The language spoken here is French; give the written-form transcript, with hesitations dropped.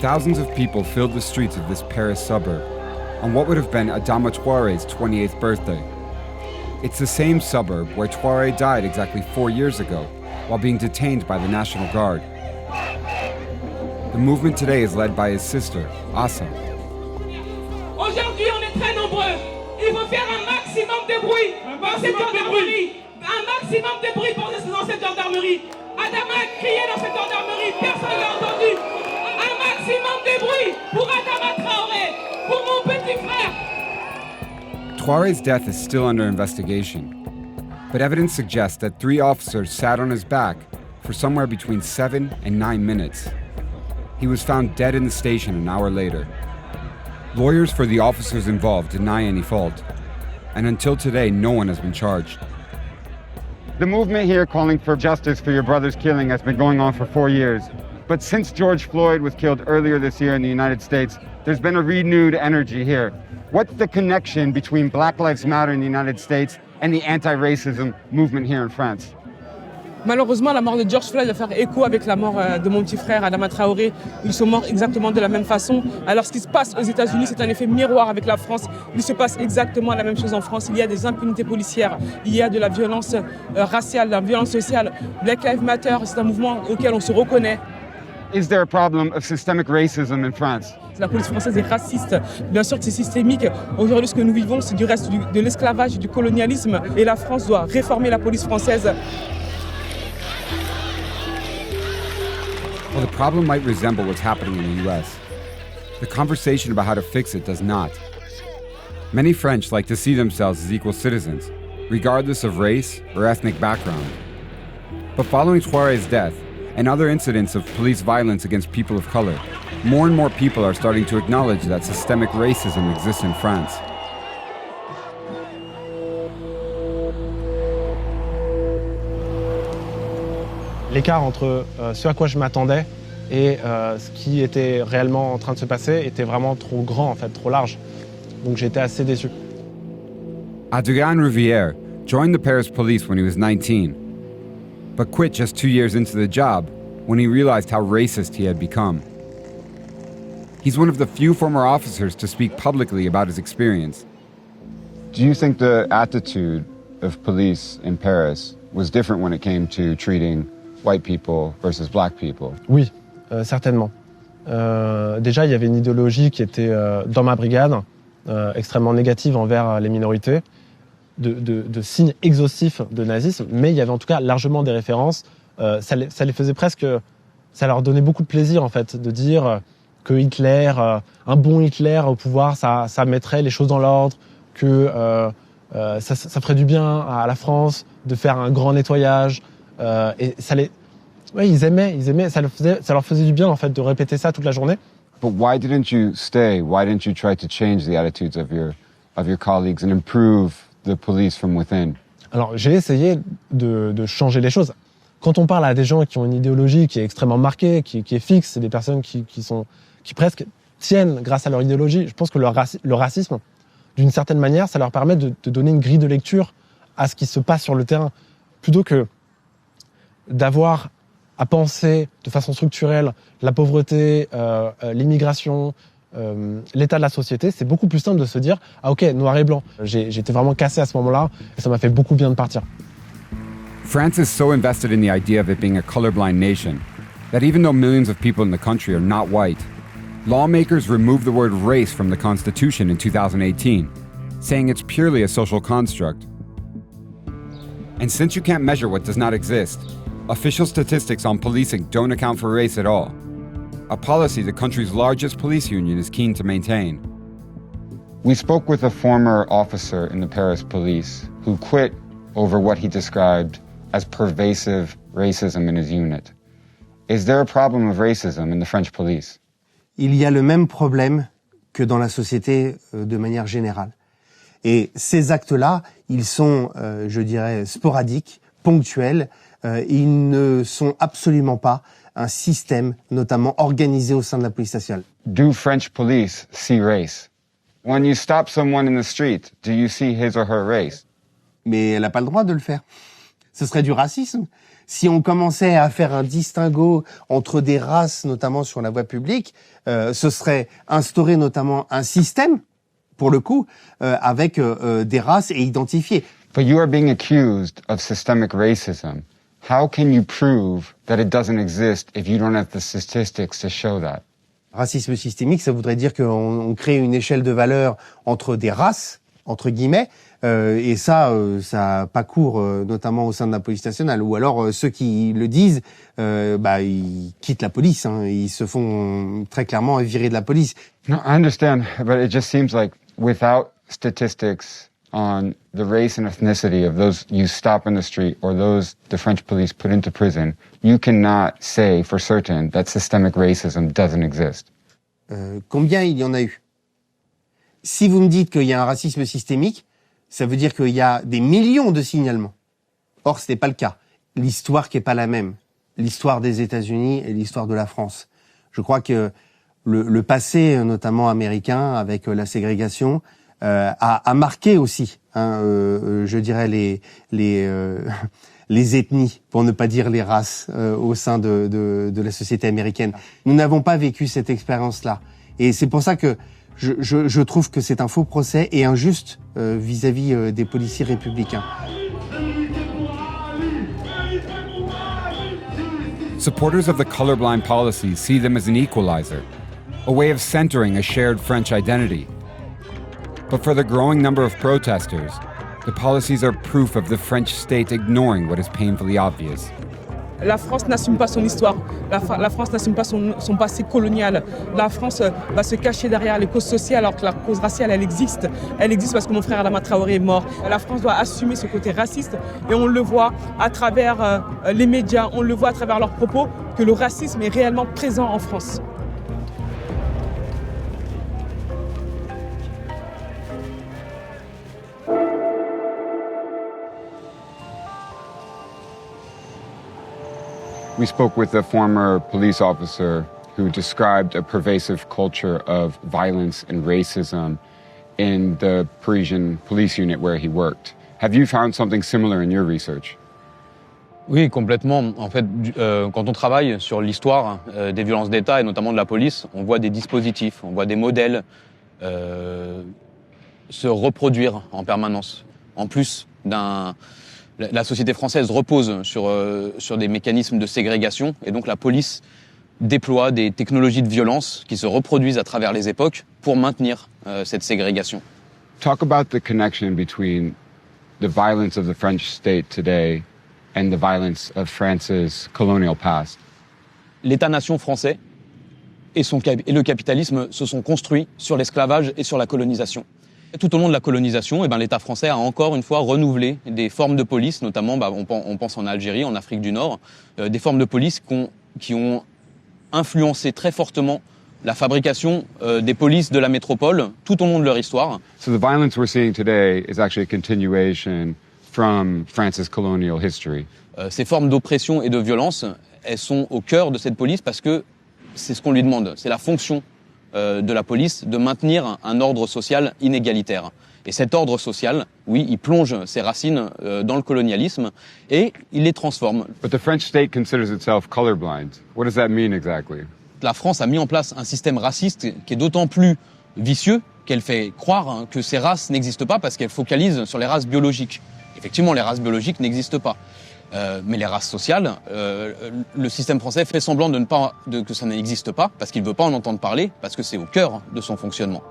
Thousands of people filled the streets of this Paris suburb on what would have been Adama Traoré's 28th birthday. It's the same suburb where Traoré died exactly 4 years ago while being detained by the National Guard. The movement today is led by his sister, Assa. Aujourd'hui, on est très nombreux. Il faut faire un maximum de bruit dans cette gendarmerie. Un maximum de bruit dans cette gendarmerie. Adama a crié dans cette gendarmerie, personne ne l'a entendu. Un maximum de bruit pour Adama Traoré, pour mon petit frère. Traoré's death is still under investigation, but evidence suggests that 3 officers sat on his back for somewhere between 7 and 9 minutes. He was found dead in the station an hour later. Lawyers for the officers involved deny any fault, and until today, no one has been charged. The movement here calling for justice for your brother's killing has been going on for 4 years. But since George Floyd was killed earlier this year in the United States, there's been a renewed energy here. What's the connection between Black Lives Matter in the United States and the anti-racism movement here in France? Malheureusement, la mort de George Floyd va faire écho avec la mort de mon petit frère Adama Traoré. Ils sont morts exactement de la même façon. Alors ce qui se passe aux États-Unis, c'est un effet miroir avec la France. Il se passe exactement la même chose en France. Il y a des impunités policières, il y a de la violence raciale, de la violence sociale. Black Lives Matter, c'est un mouvement auquel on se reconnaît. Is there a problem of systemic racism in France? La police française est raciste. Bien sûr que c'est systémique. Aujourd'hui, ce que nous vivons, c'est du reste de l'esclavage, du colonialisme. Et la France doit réformer la police française. While the problem might resemble what's happening in the US, the conversation about how to fix it does not. Many French like to see themselves as equal citizens, regardless of race or ethnic background. But following Traoré's death and other incidents of police violence against people of color, more and more people are starting to acknowledge that systemic racism exists in France. L'écart entre ce à quoi je m'attendais et ce qui était réellement en train de se passer était vraiment trop grand, en fait, trop large. Donc j'étais assez déçu. Adrien Rivière joined the Paris police when he was 19, but quit just 2 years into the job when he realized how racist he had become. He's one of the few former officers to speak publicly about his experience. Do you think the attitude of police in Paris was different when it came to treating white people versus black people? Oui, certainement. Déjà, il y avait une idéologie qui était, dans ma brigade, extrêmement négative envers les minorités, de signes exhaustifs de nazisme, mais il y avait en tout cas largement des références. Ça les faisait presque... Ça leur donnait beaucoup de plaisir, en fait, de dire que Hitler, un bon Hitler au pouvoir, ça mettrait les choses dans l'ordre, que ça ferait du bien à la France de faire un grand nettoyage. Et ça les... Ouais, ils aimaient, ça leur faisait du bien, en fait, de répéter ça toute la journée. But why didn't you stay? Why didn't you try to change the attitudes of your colleagues and improve the police from within? Alors, j'ai essayé de changer les choses. Quand on parle à des gens qui ont une idéologie qui est extrêmement marquée, qui est fixe, c'est des personnes qui presque tiennent grâce à leur idéologie. Je pense que le racisme, d'une certaine manière, ça leur permet de donner une grille de lecture à ce qui se passe sur le terrain, plutôt que d'avoir à penser de façon structurelle la pauvreté, l'immigration, l'état de la société. C'est beaucoup plus simple de se dire « Ah ok, noir et blanc ». J'étais vraiment cassé à ce moment-là et ça m'a fait beaucoup bien de partir. France is so invested in the idea of it being a colorblind nation that even though millions of people in the country are not white, lawmakers removed the word race from the Constitution in 2018, saying it's purely a social construct. And since you can't measure what does not exist, official statistics on policing don't account for race at all, a policy the country's largest police union is keen to maintain. We spoke with a former officer in the Paris police who quit over what he described as pervasive racism in his unit. Is there a problem of racism in the French police? Il y a le même problème que dans la société de manière générale. Et ces actes-là, ils sont, je dirais, sporadiques, ponctuels. Ils ne sont absolument pas un système, notamment organisé au sein de la police nationale. Do French police see race? When you stop someone in the street, do you see his or her race? Mais elle n'a pas le droit de le faire. Ce serait du racisme. Si on commençait à faire un distinguo entre des races, notamment sur la voie publique, ce serait instaurer notamment un système, pour le coup, avec des races et identifier. But you are being accused of systemic racism. How can you prove that it doesn't exist if you don't have the statistics to show that? Racisme systémique, ça voudrait dire qu'on crée une échelle de valeur entre des races, entre guillemets, et ça a pas cours, notamment au sein de la police nationale. Ou alors ceux qui le disent, ils quittent la police, hein, ils se font très clairement virer de la police. No, I understand, but it just seems like without statistics on the race and ethnicity of those you stop in the street or those the French police put into prison, you cannot say for certain that systemic racism doesn't exist. Combien il y en a eu? Si vous me dites qu'il y a un racisme systémique, ça veut dire qu'il y a des millions de signalements. Or, ce n'est pas le cas. L'histoire qui est pas la même. L'histoire des États-Unis et l'histoire de la France. Je crois que le passé, notamment américain, avec la ségrégation, a marqué aussi, je dirais les ethnies, pour ne pas dire les races, au sein de la société américaine. Nous n'avons pas vécu cette expérience-là, et c'est pour ça que je trouve que c'est un faux procès et injuste vis-à-vis des policiers républicains. Supporters of the colorblind policy see them as an equalizer, a way of centering a shared French identity. But for the growing number of protesters, the policies are proof of the French state ignoring what is painfully obvious. La France n'assume pas son histoire, la France n'assume pas son passé colonial. La France va se cacher derrière les causes sociales alors que la cause raciale, elle existe. Elle existe parce que mon frère Adama Traoré est mort. La France doit assumer ce côté raciste et on le voit à travers les médias, on le voit à travers leurs propos que le racisme est réellement présent en France. We spoke with a former police officer who described a pervasive culture of violence and racism in the Parisian police unit where he worked. Have you found something similar in your research? Oui, complètement. En fait, quand on travaille sur l'histoire des violences d'État et notamment de la police, on voit des dispositifs, on voit des modèles se reproduire en permanence. En plus la société française repose sur des mécanismes de ségrégation et donc la police déploie des technologies de violence qui se reproduisent à travers les époques pour maintenir cette ségrégation. Talk about the connection between the violence of the French state today and the violence of France's colonial past. L'État-nation français et le capitalisme se sont construits sur l'esclavage et sur la colonisation. Tout au long de la colonisation, l'État français a encore une fois renouvelé des formes de police, notamment on pense en Algérie, en Afrique du Nord, des formes de police qui ont influencé très fortement la fabrication des polices de la métropole tout au long de leur histoire. So the violence we're seeing today is actually a continuation from France's colonial history. Ces formes d'oppression et de violence, elles sont au cœur de cette police parce que c'est ce qu'on lui demande, c'est la fonction de la police de maintenir un ordre social inégalitaire. Et cet ordre social, oui, il plonge ses racines dans le colonialisme et il les transforme. But the French state considers itself colorblind. What does that mean exactly? La France a mis en place un système raciste qui est d'autant plus vicieux qu'elle fait croire que ces races n'existent pas parce qu'elle focalise sur les races biologiques. Effectivement, les races biologiques n'existent pas. Mais les races sociales, le système français fait semblant que ça n'existe pas, parce qu'il ne veut pas en entendre parler, parce que c'est au cœur de son fonctionnement.